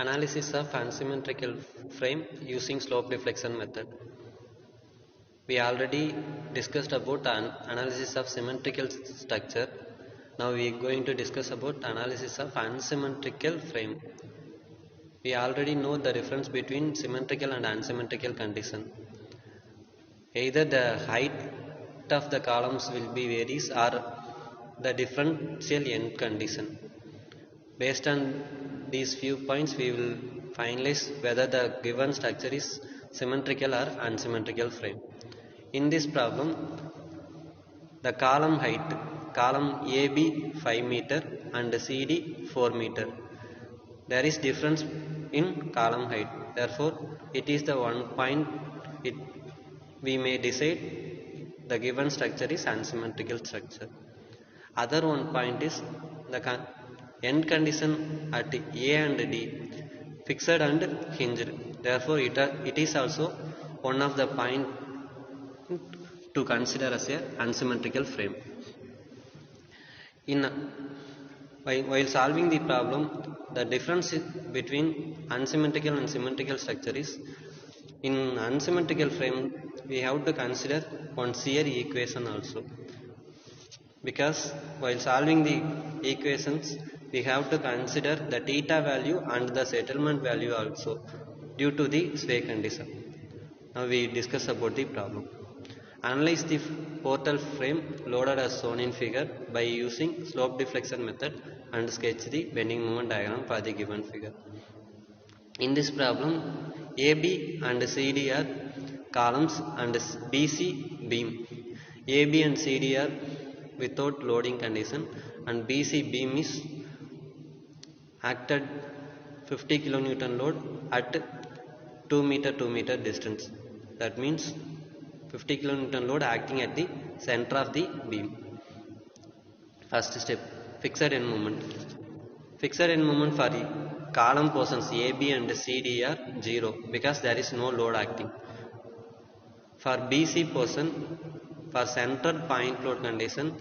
Analysis of unsymmetrical frame using slope deflection method. We already discussed about analysis of symmetrical structure. Now we are going to discuss about analysis of unsymmetrical frame. We already know the difference between symmetrical and unsymmetrical condition. Either the height of the columns will be varies or the differential end condition. Based on these few points, we will finalize whether the given structure is symmetrical or unsymmetrical frame. In this problem, the column height, column AB 5 meter and CD 4 meter. There is difference in column height. Therefore, it is the one point we may decide the given structure is unsymmetrical structure. Other one point is the end condition at A and D fixed and hinged. Therefore, it is also one of the point to consider as a unsymmetrical frame. While solving the problem, the difference between unsymmetrical and symmetrical structure is, in unsymmetrical frame we have to consider one shear equation also, because while solving the equations we have to consider the theta value and the settlement value also due to the sway condition. Now we discuss about the problem. Analyze the portal frame loaded as shown in figure by using slope deflection method and sketch the bending moment diagram for the given figure. In this problem, AB and CD are columns and BC beam. AB and CD are without loading condition and BC beam is acted 50 kN load at 2 meter distance. That means 50 kN load acting at the center of the beam. First step, fixed end moment. Fixed end moment for the column portions AB and CD are 0 because there is no load acting. For BC portion, for centered point load condition,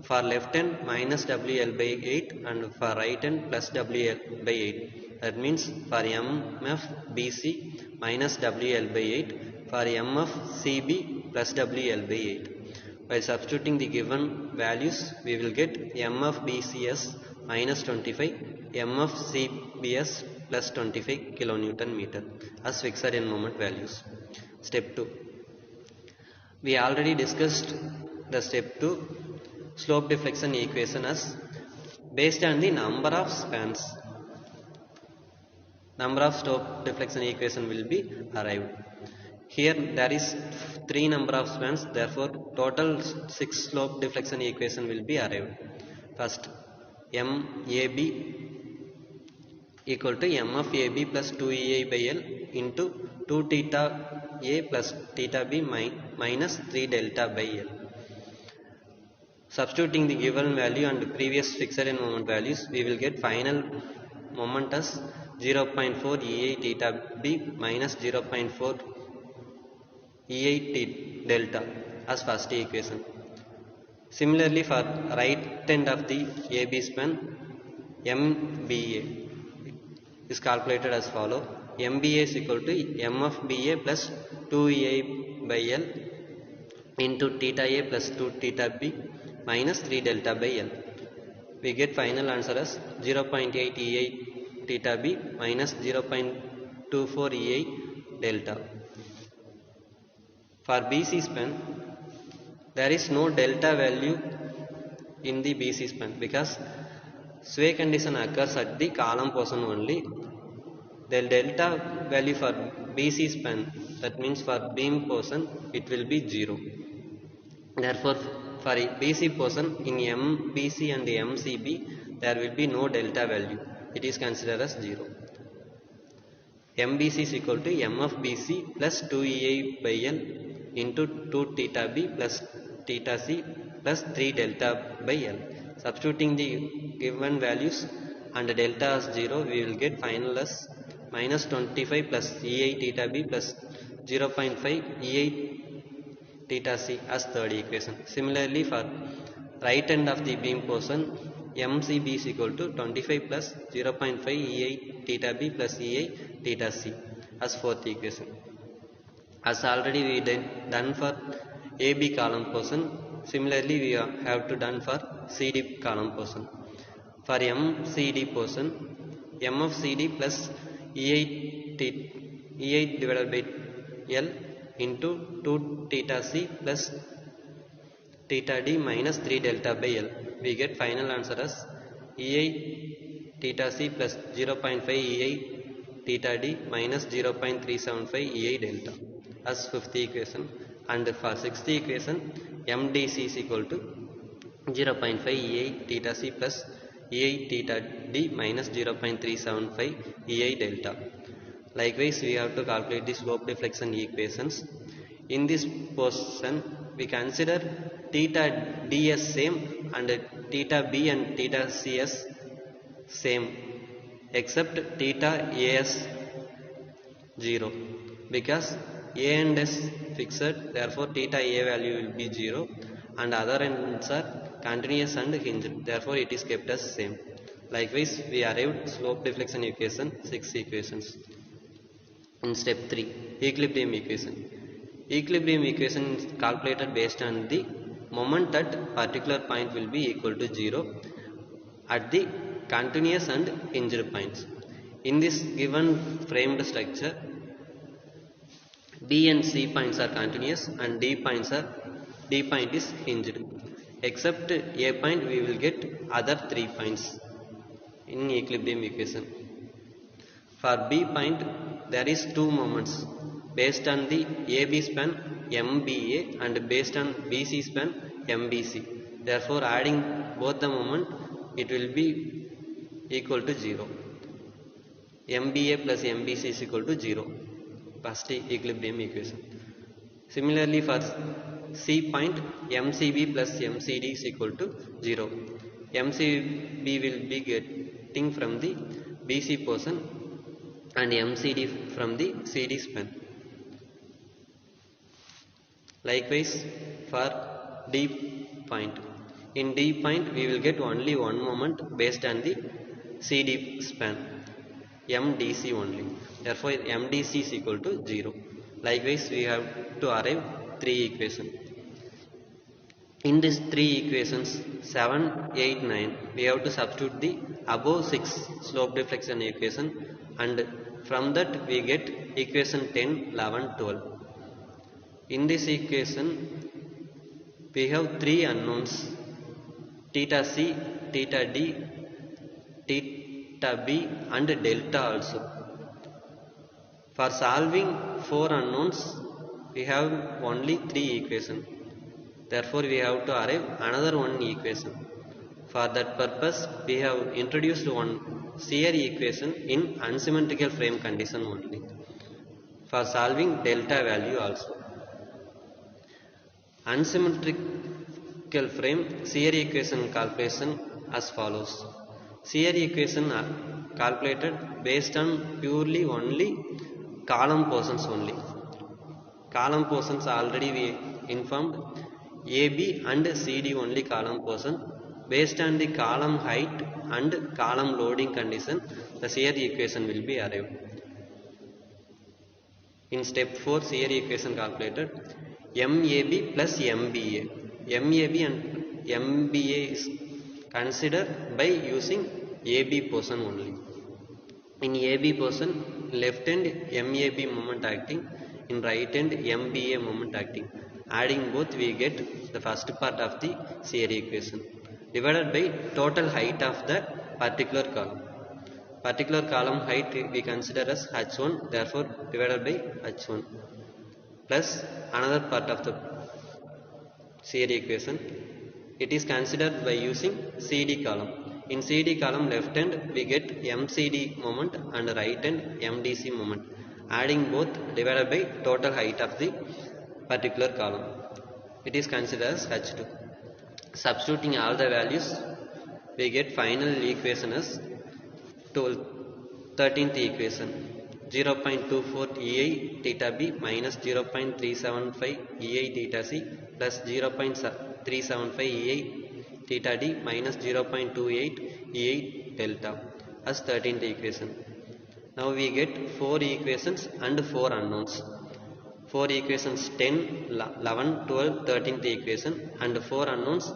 for left end minus WL by 8 and for right end plus WL by 8. That means for MF BC minus WL by 8, for MF CB plus WL by 8. By substituting the given values, we will get MF BCS minus 25, MF CBS plus 25 kilonewton meter as fixed end moment values. Step 2. We already discussed the step 2 slope deflection equation as based on the number of spans. Number of slope deflection equation will be arrived. Here there is 3 number of spans, therefore total 6 slope deflection equation will be arrived. First, MAB equal to M of AB plus 2EI by L into 2 theta A plus theta B minus 3 delta by L. Substituting the given value and previous fixed end moment values, we will get final moment as 0.4 EI theta B minus 0.4 EI delta as first equation. Similarly, for right end of the AB span, MBA is calculated as follow. MBA is equal to M of BA plus 2EI by L into theta A plus 2 theta B minus 3 delta by L. We get final answer as 0.8 EI theta B minus 0.24 EI delta. For BC span, there is no delta value in the BC span because sway condition occurs at the column portion only. The delta value for BC span, that means for beam portion, it will be 0. Therefore, for BC portion in MBC and MCB, there will be no delta value. It is considered as 0. MBC is equal to M of BC plus 2EI by L into 2 theta B plus theta C plus 3 delta by L. Substituting the given values and delta as 0, we will get final as minus 25 plus EI theta B plus 0.5 EI theta C as third equation. Similarly, for right end of the beam portion, MCB is equal to 25 plus 0.5 EI theta B plus EI theta C as fourth equation. As already we done for AB column portion, similarly we have to done for CD column portion. For MCD portion, M of CD plus EI divided by L into 2 theta C plus theta D minus 3 delta by L. We get final answer as EI theta C plus 0.5 EI theta D minus 0.375 EI delta as fifth equation. And for sixth equation, MDC is equal to 0.5 EI theta C plus EI theta D minus 0.375 EI delta. Likewise, we have to calculate the slope deflection equations. In this portion, we consider theta D as same and theta B and theta C as same, except theta A as 0, because A and S fixed, therefore theta A value will be 0, and other ends are continuous and hinged, therefore it is kept as same. Likewise, we arrived slope deflection equation, 6 equations. In step 3, equilibrium equation. Equilibrium equation is calculated based on the moment at particular point will be equal to 0 at the continuous and hinged points. In this given framed structure, B and C points are continuous and D point is hinged. Except A point, we will get other 3 points in equilibrium equation. For B point, there is 2 moments based on the AB span MBA and based on BC span MBC. Therefore, adding both the moment, it will be equal to 0. MBA plus MBC is equal to 0. First equilibrium equation. Similarly, for C point, MCB plus MCD is equal to 0. MCB will be getting from the BC portion and MCD from the CD span. Likewise, for D point. In D point, we will get only one moment based on the CD span, MDC only. Therefore, MDC is equal to 0. Likewise, we have to arrive 3 equations. In these 3 equations, 7, 8, 9, we have to substitute the above 6 slope deflection equation, and from that we get equation 10, 11, 12. In this equation, we have 3 unknowns, theta C, theta D, theta B and delta also. For solving 4 unknowns, we have only 3 equations. Therefore, we have to arrive another 1 equation. For that purpose, we have introduced one shear equation in unsymmetrical frame condition only. For solving delta value also. Unsymmetrical frame shear equation calculation as follows. Shear equation are calculated based on purely only column portions only. Column portions already we informed, AB and CD only column portion. Based on the column height and column loading condition, the shear equation will be arrived. In step 4, shear equation calculated, MAB plus MBA. MAB and MBA is considered by using AB portion only. In AB portion, left end MAB moment acting, in right end MBA moment acting. Adding both, we get the first part of the shear equation divided by total height of the particular column. Particular column height we consider as H1, therefore divided by H1 plus another part of the shear equation. It is considered by using CD column. In CD column left end we get MCD moment and right end MDC moment. Adding both divided by total height of the particular column. It is considered as H2. Substituting all the values, we get final equation as 13th equation, 0.24 EI theta B minus 0.375 EI theta C plus 0.375 EI theta d minus 0.28 E8 delta as 13th equation. Now we get 4 equations and 4 unknowns. 4 equations 10, 11, 12, 13th equation and 4 unknowns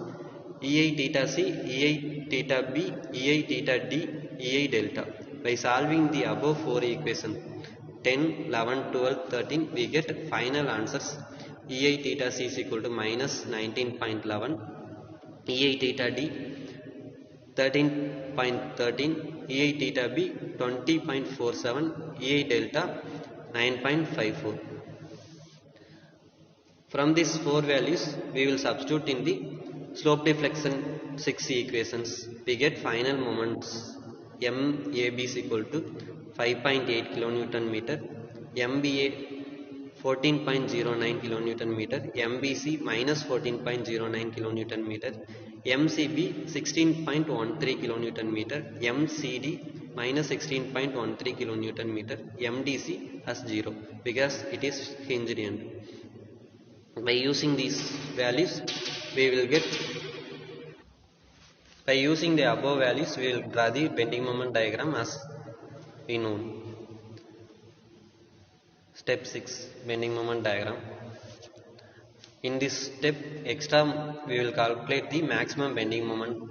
E8 theta c, E8 theta b, E8 theta d, E8 delta. By solving the above 4 equations 10, 11, 12, 13 we get final answers. E8 theta c is equal to minus 19.11, E8 theta d 13.13, E8 theta b 20.47, E8 delta 9.54. From these 4 values we will substitute in the slope deflection 6 equations. We get final moments MAB is equal to 5.8 kilonewton meter, MBA 14.09 kilonewton meter, MBC minus 14.09 kilonewton meter, MCB 16.13 kilonewton meter, MCD minus 16.13 kilonewton meter, MDC as 0 because it is hinged end. By using these values we will get, by using the above values we will draw the bending moment diagram as we know. Step 6 bending moment diagram. In this step extra we will calculate the maximum bending moment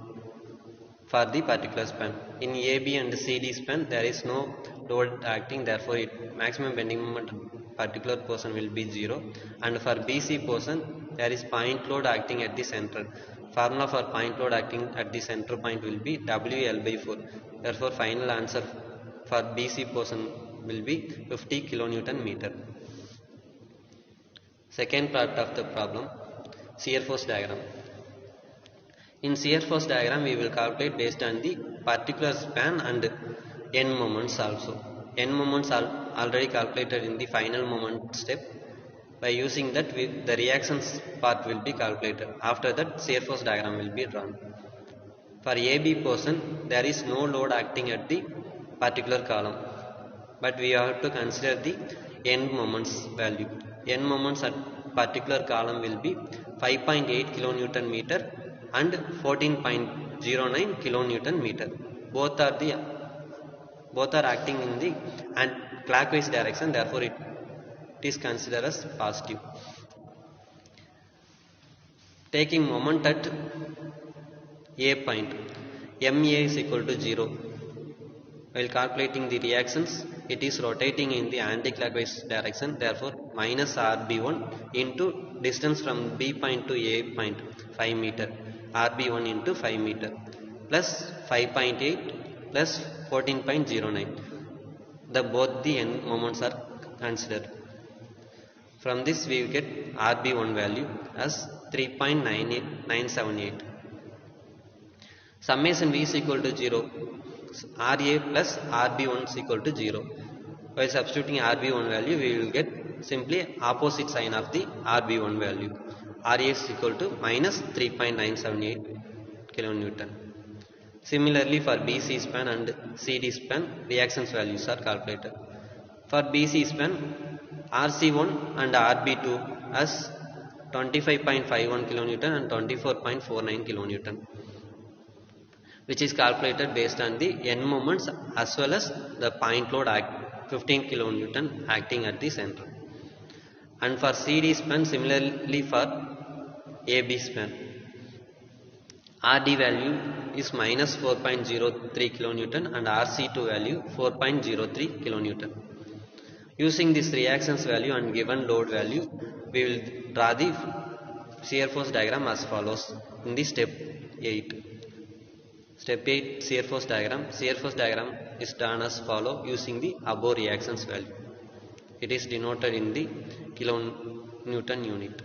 for the particular span. In AB and CD span there is no load acting, therefore maximum bending moment particular portion will be 0, and for BC portion there is point load acting at the center. Formula for point load acting at the center point will be WL by 4. Therefore final answer for BC portion will be 50 kilonewton meter. Second part of the problem, shear force diagram. In shear force diagram we will calculate based on the particular span and end moments also. End moments are already calculated in the final moment step. By using that the reactions part will be calculated. After that shear force diagram will be drawn. For AB portion there is no load acting at the particular column, but we have to consider the end moments value. End moments at particular column will be 5.8 kilonewton meter and 14.09 kilonewton meter. Both are acting in the clockwise direction, therefore it is considered as positive. Taking moment at A point, MA is equal to 0. While calculating the reactions, it is rotating in the anti-clockwise direction, therefore minus RB1 into distance from B point to A point 5 meter, RB1 into 5 meter plus 5.8 plus 14.09. Both the end moments are considered. From this we will get RB1 value as 3.978. Summation V is equal to 0. RA plus RB1 is equal to 0. By substituting RB1 value we will get simply opposite sign of the RB1 value. RA is equal to minus 3.978 kilonewton. Similarly for BC span and CD span reactions values are calculated. For BC span RC1 and RB2 as 25.51 kilonewton and 24.49 kilonewton, which is calculated based on the end moments as well as the point load 15 kilonewton acting at the center. And for CD span similarly for AB span, RD value is minus 4.03 kilonewton and RC2 value 4.03 kilonewton. Using this reactions value and given load value, we will draw the shear force diagram as follows in the step 8. Step 8 shear force diagram. Shear force diagram is done as follow using the above reactions value. It is denoted in the kilonewton unit.